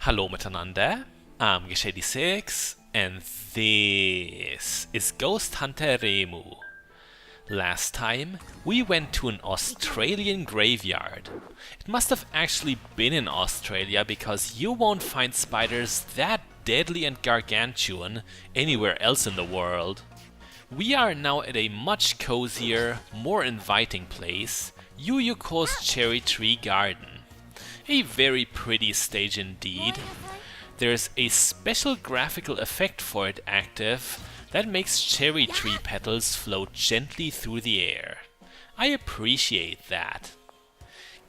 Hallo miteinander, I'm Geshady6 and this is Ghost Hunter Reimu. Last time we went to an Australian graveyard. It must have actually been in Australia because you won't find spiders that deadly and gargantuan anywhere else in the world. We are now at a much cozier, more inviting place, Yuyuko's Cherry Tree Garden. A very pretty stage indeed. There's a special graphical effect for it active that makes cherry tree petals float gently through the air. I appreciate that.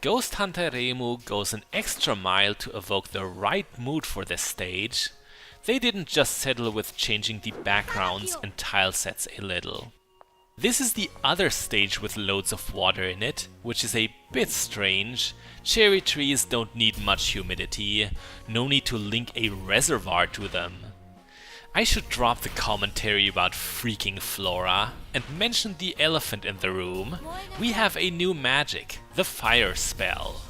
Ghost Hunter Reimu goes an extra mile to evoke the right mood for this stage. They didn't just settle with changing the backgrounds and tile sets a little. This is the other stage with loads of water in it, which is a bit strange. Cherry trees don't need much humidity, no need to link a reservoir to them. I should drop the commentary about freaking flora and mention the elephant in the room. We have a new magic, the fire spell.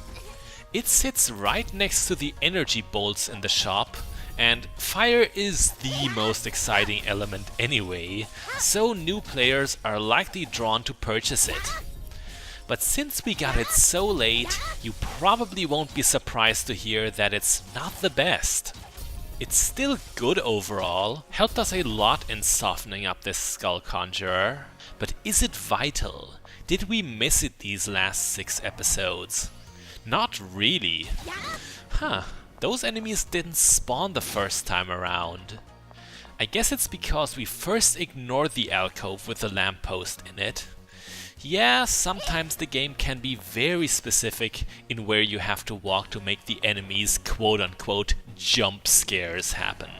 It sits right next to the energy bolts in the shop, and fire is the most exciting element anyway, so new players are likely drawn to purchase it. But since we got it so late, you probably won't be surprised to hear that it's not the best. It's still good overall, helped us a lot in softening up this skull conjurer, but is it vital? Did we miss it these last 6 episodes? Not really. Huh. Those enemies didn't spawn the first time around. I guess it's because we first ignored the alcove with the lamppost in it. Yeah, sometimes the game can be very specific in where you have to walk to make the enemies quote-unquote jump scares happen.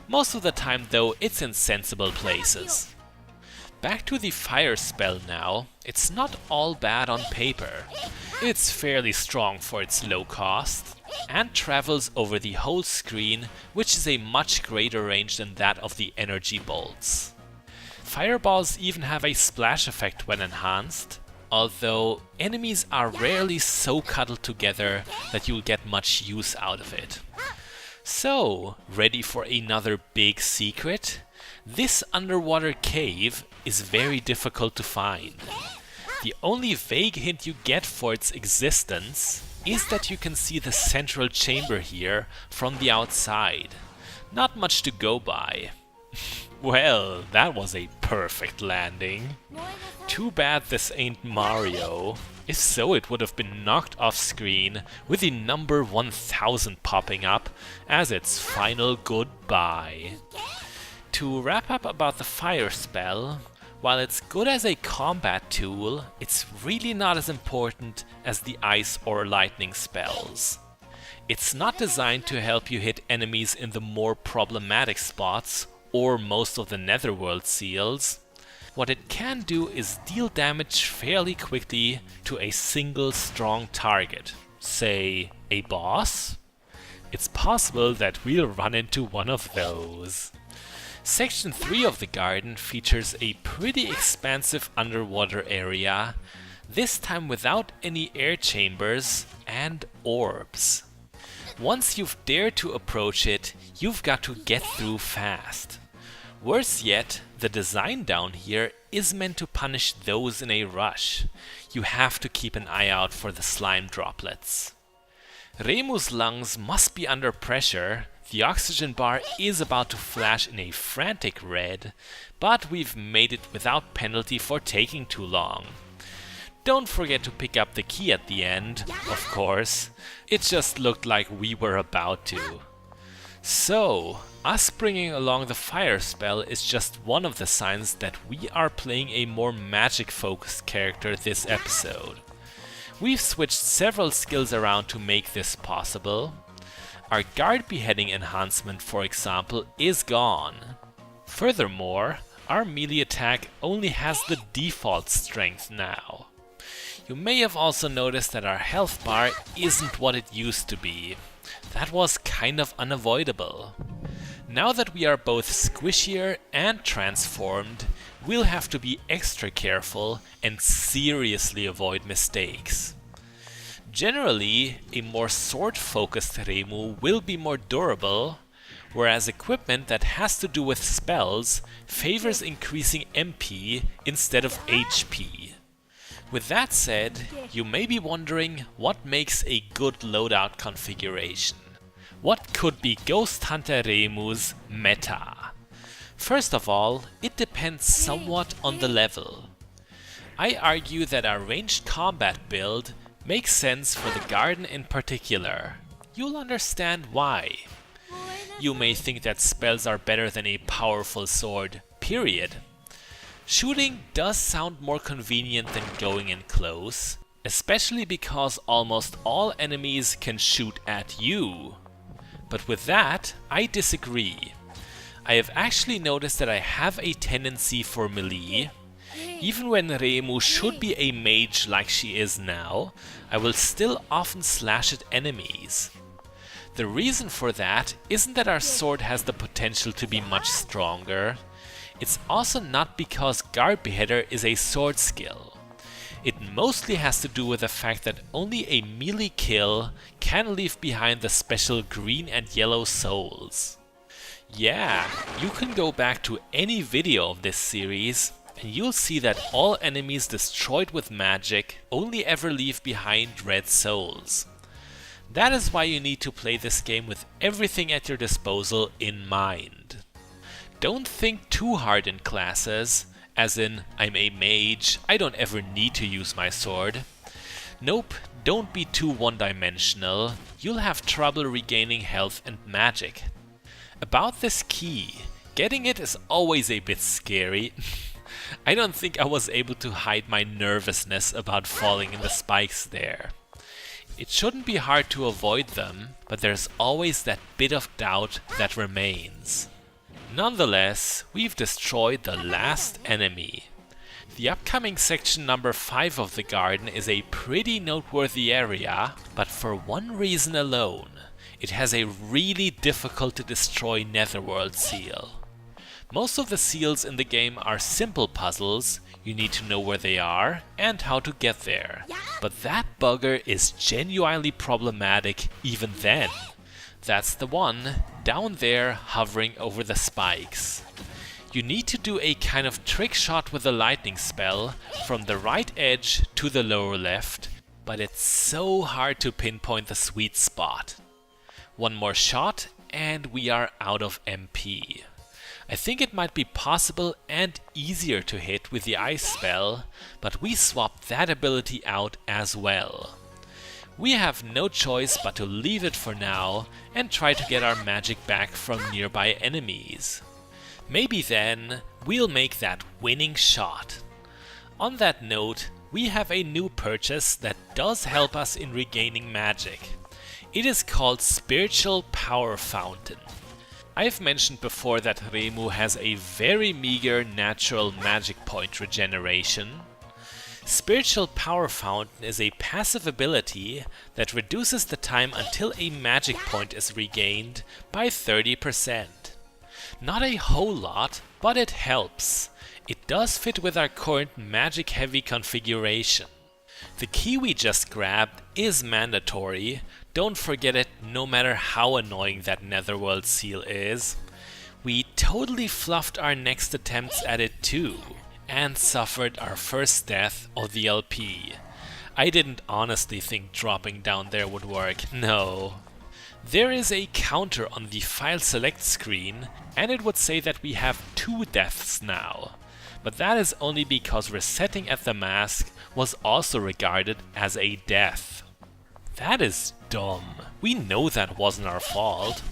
Most of the time though, it's in sensible places. Back to the fire spell now. It's not all bad on paper. It's fairly strong for its low cost, and travels over the whole screen, which is a much greater range than that of the energy bolts. Fireballs even have a splash effect when enhanced, although enemies are rarely so cuddled together that you'll get much use out of it. So, ready for another big secret? This underwater cave is very difficult to find. The only vague hint you get for its existence is that you can see the central chamber here from the outside. Not much to go by. Well, that was a perfect landing. Too bad this ain't Mario. If so, it would have been knocked off screen with the number 1000 popping up as its final goodbye. To wrap up about the fire spell, while it's good as a combat tool, it's really not as important as the ice or lightning spells. It's not designed to help you hit enemies in the more problematic spots or most of the netherworld seals. What it can do is deal damage fairly quickly to a single strong target, say a boss. It's possible that we'll run into one of those. Section 3 of the garden features a pretty expansive underwater area, this time without any air chambers and orbs. Once you've dared to approach it, you've got to get through fast. Worse yet, the design down here is meant to punish those in a rush. You have to keep an eye out for the slime droplets. Reimu's lungs must be under pressure. The oxygen bar is about to flash in a frantic red, but we've made it without penalty for taking too long. Don't forget to pick up the key at the end, of course. It just looked like we were about to. So, us bringing along the fire spell is just one of the signs that we are playing a more magic-focused character this episode. We've switched several skills around to make this possible. Our guard beheading enhancement, for example, is gone. Furthermore, our melee attack only has the default strength now. You may have also noticed that our health bar isn't what it used to be. That was kind of unavoidable. Now that we are both squishier and transformed, we'll have to be extra careful and seriously avoid mistakes. Generally, a more sword-focused Reimu will be more durable, whereas equipment that has to do with spells favors increasing MP instead of HP. With that said, you may be wondering what makes a good loadout configuration. What could be Ghost Hunter Reimu's meta? First of all, it depends somewhat on the level. I argue that our ranged combat build makes sense for the garden in particular. You'll understand why. You may think that spells are better than a powerful sword, period. Shooting does sound more convenient than going in close, especially because almost all enemies can shoot at you. But with that, I disagree. I have actually noticed that I have a tendency for melee. Even when Reimu should be a mage like she is now, I will still often slash at enemies. The reason for that isn't that our sword has the potential to be much stronger. It's also not because Guard Beheader is a sword skill. It mostly has to do with the fact that only a melee kill can leave behind the special green and yellow souls. Yeah, you can go back to any video of this series and you'll see that all enemies destroyed with magic only ever leave behind red souls. That is why you need to play this game with everything at your disposal in mind. Don't think too hard in classes, as in, I'm a mage, I don't ever need to use my sword. Nope, don't be too one-dimensional, you'll have trouble regaining health and magic. About this key, getting it is always a bit scary. I don't think I was able to hide my nervousness about falling in the spikes there. It shouldn't be hard to avoid them, but there's always that bit of doubt that remains. Nonetheless, we've destroyed the last enemy. The upcoming section number 5 of the garden is a pretty noteworthy area, but for one reason alone. It has a really difficult to destroy netherworld seal. Most of the seals in the game are simple puzzles. You need to know where they are and how to get there. But that bugger is genuinely problematic even then. That's the one down there hovering over the spikes. You need to do a kind of trick shot with a lightning spell from the right edge to the lower left, but it's so hard to pinpoint the sweet spot. One more shot and we are out of MP. I think it might be possible and easier to hit with the ice spell, but we swapped that ability out as well. We have no choice but to leave it for now and try to get our magic back from nearby enemies. Maybe then we'll make that winning shot. On that note, we have a new purchase that does help us in regaining magic. It is called Spiritual Power Fountain. I've mentioned before that Reimu has a very meager natural magic point regeneration. Spiritual Power Fountain is a passive ability that reduces the time until a magic point is regained by 30%. Not a whole lot, but it helps. It does fit with our current magic heavy configuration. The key we just grabbed is mandatory. Don't forget it, no matter how annoying that netherworld seal is. We totally fluffed our next attempts at it too, and suffered our first death of the LP. I didn't honestly think dropping down there would work, no. There is a counter on the file select screen, and it would say that we have 2 deaths now. But that is only because resetting at the mask was also regarded as a death. That is dumb. We know that wasn't our fault.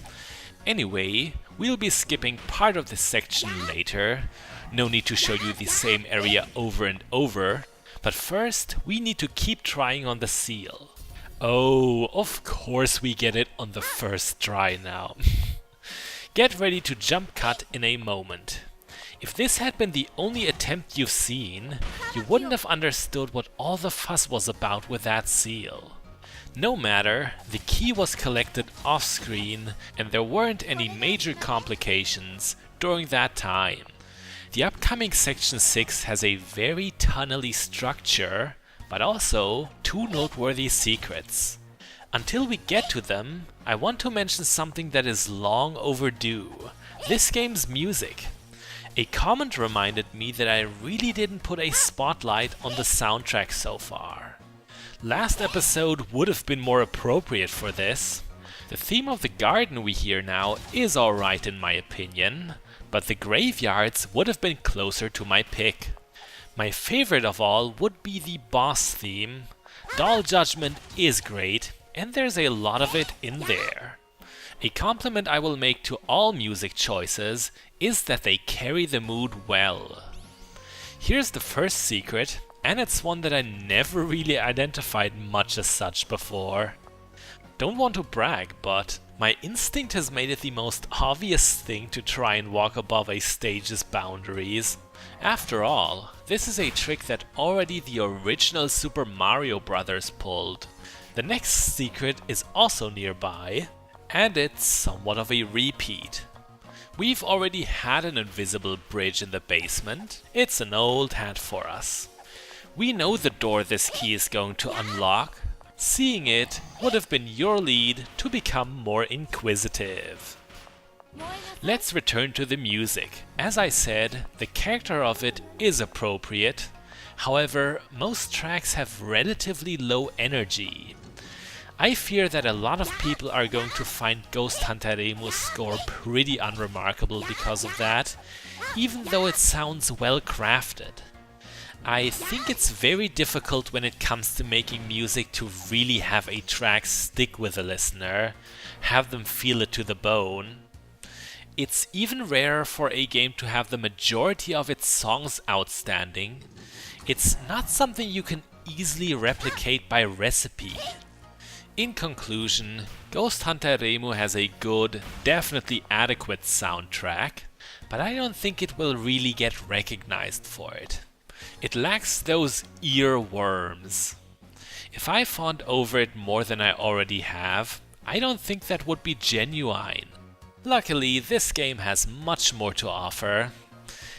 Anyway, we'll be skipping part of this section later. No need to show you the same area over and over. But first, we need to keep trying on the seal. Oh, of course we get it on the first try now. Get ready to jump cut in a moment. If this had been the only attempt you've seen, you wouldn't have understood what all the fuss was about with that seal. No matter, the key was collected off-screen and there weren't any major complications during that time. The upcoming Section 6 has a very tunnely structure, but also 2 noteworthy secrets. Until we get to them, I want to mention something that is long overdue: this game's music. A comment reminded me that I really didn't put a spotlight on the soundtrack so far. Last episode would have been more appropriate for this. The theme of the garden we hear now is alright in my opinion, but the graveyards would have been closer to my pick. My favorite of all would be the boss theme. Doll Judgment is great, and there's a lot of it in there. A compliment I will make to all music choices is that they carry the mood well. Here's the first secret, and it's one that I never really identified much as such before. Don't want to brag, but my instinct has made it the most obvious thing to try and walk above a stage's boundaries. After all, this is a trick that already the original Super Mario Bros. Pulled. The next secret is also nearby, and it's somewhat of a repeat. We've already had an invisible bridge in the basement. It's an old hat for us. We know the door this key is going to unlock. Seeing it would have been your lead to become more inquisitive. Let's return to the music. As I said, the character of it is appropriate. However, most tracks have relatively low energy. I fear that a lot of people are going to find Ghost Hunter Reimu's score pretty unremarkable because of that, even though it sounds well crafted. I think it's very difficult when it comes to making music to really have a track stick with the listener, have them feel it to the bone. It's even rarer for a game to have the majority of its songs outstanding. It's not something you can easily replicate by recipe. In conclusion, Ghost Hunter Reimu has a good, definitely adequate soundtrack, but I don't think it will really get recognized for it. It lacks those earworms. If I fawned over it more than I already have, I don't think that would be genuine. Luckily, this game has much more to offer.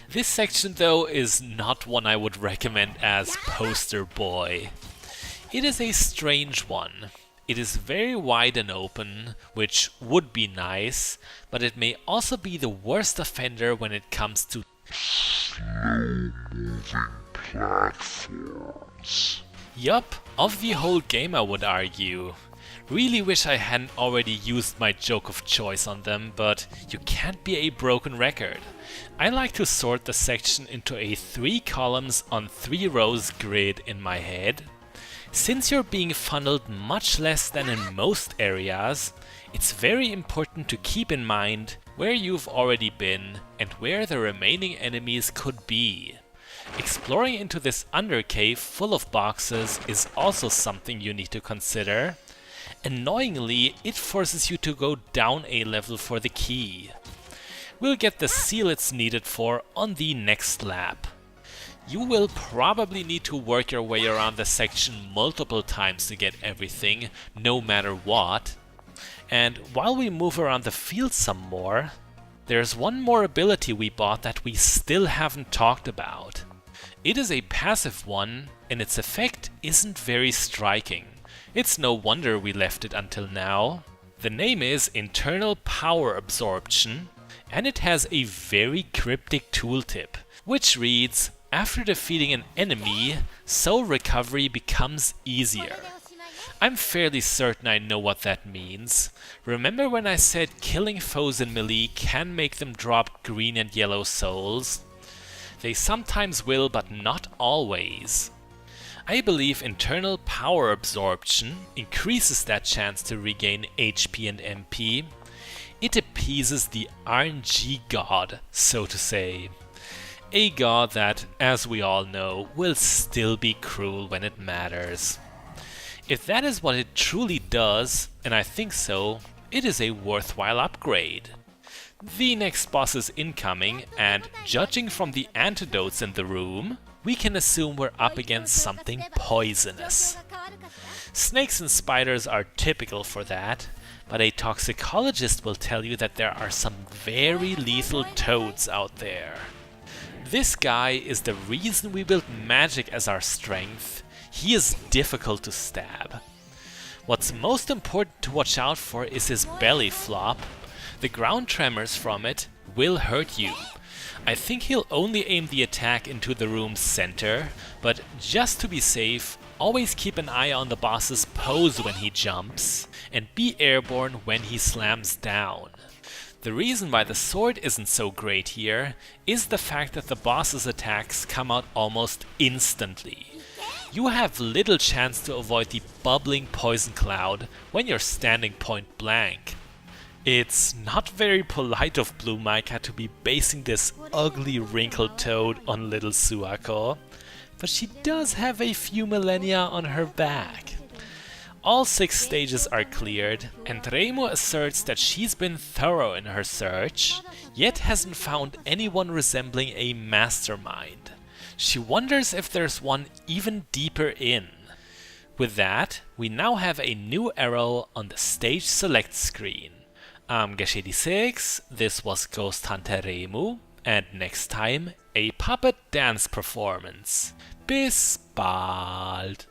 This section though is not one I would recommend as poster boy. It is a strange one. It is very wide and open, which would be nice, but it may also be the worst offender when it comes to slow-moving platforms. Yup, of the whole game I would argue. Really wish I hadn't already used my joke of choice on them, but you can't be a broken record. I like to sort the section into a 3 columns on 3 rows grid in my head. Since you're being funneled much less than in most areas, it's very important to keep in mind where you've already been and where the remaining enemies could be. Exploring into this undercave full of boxes is also something you need to consider. Annoyingly, it forces you to go down a level for the key. We'll get the seal it's needed for on the next lap. You will probably need to work your way around the section multiple times to get everything, no matter what. And while we move around the field some more, there's one more ability we bought that we still haven't talked about. It is a passive one, and its effect isn't very striking. It's no wonder we left it until now. The name is Internal Power Absorption, and it has a very cryptic tooltip, which reads: after defeating an enemy, soul recovery becomes easier. I'm fairly certain I know what that means. Remember when I said killing foes in melee can make them drop green and yellow souls? They sometimes will, but not always. I believe internal power absorption increases that chance to regain HP and MP. It appeases the RNG god, so to say. A god that, as we all know, will still be cruel when it matters. If that is what it truly does, and I think so, it is a worthwhile upgrade. The next boss is incoming, and judging from the antidotes in the room, we can assume we're up against something poisonous. Snakes and spiders are typical for that, but a toxicologist will tell you that there are some very lethal toads out there. This guy is the reason we built magic as our strength. he is difficult to stab. What's most important to watch out for is his belly flop. The ground tremors from it will hurt you. I think he'll only aim the attack into the room's center, but just to be safe, always keep an eye on the boss's pose when he jumps, and be airborne when he slams down. The reason why the sword isn't so great here is the fact that the boss's attacks come out almost instantly. You have little chance to avoid the bubbling poison cloud when you're standing point blank. It's not very polite of BlueMica to be basing this ugly wrinkled toad on little Suako, but she does have a few millennia on her back. All 6 stages are cleared, and Reimu asserts that she's been thorough in her search, yet hasn't found anyone resembling a mastermind. She wonders if there's one even deeper in. With that, we now have a new arrow on the stage select screen. I'm Gesche6, this was Ghost Hunter Reimu, and next time, a puppet dance performance. Bis bald!